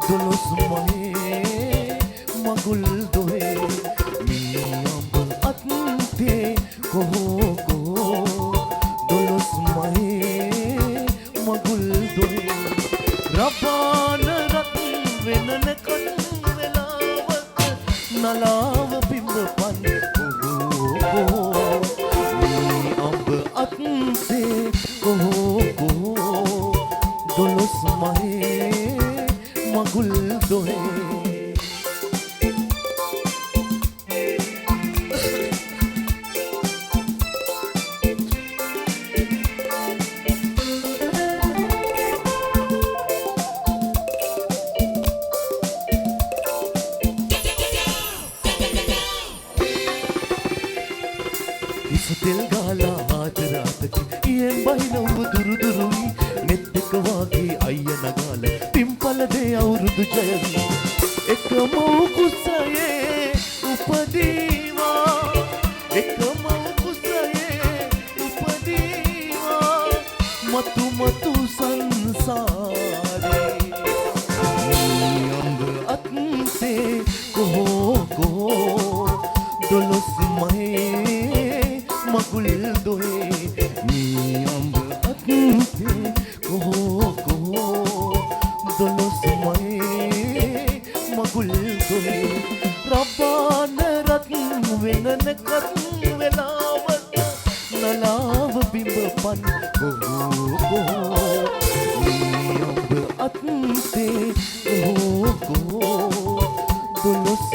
දොළොස් මහේ මගුල් දොහේ මේ අඹ අත්තේ කොහො කොහො දොළොස් මහේ මගුල් දොහේ රබාන රත් වෙන නැකන් වෙලාවක නලාව බිම්බපන් කොහො මේ අඹ අත්තේ කොහො කොහො දොළොස් මහේ මගුල් දොහේ ඉසතෙල් ගාලා ආදරාතක ඊයෙන් බහින ඔබ දුරු දුරුයි නෙත් එක වාගේ අයිය නගාල පිම්පල දේ අවුරුදු ජයවි එකම කුසයේ උපදීවා එකම කුසයේ උපදීවා මතු මතු සංසාරේ අඹ අත්තේ කොහො කොහො දොළොස් මහේ මගුල් දොහේ මේ අඹ අත්තේ කොහො කොහො දොළොස් මහේ මගුල් දොහේ රබාන රත් වෙන නැකත් වෙලාවක නලාව බිම්බපන් කොහො කොහො මේ අඹ අත්තේ කොහො කොහො දොළොස්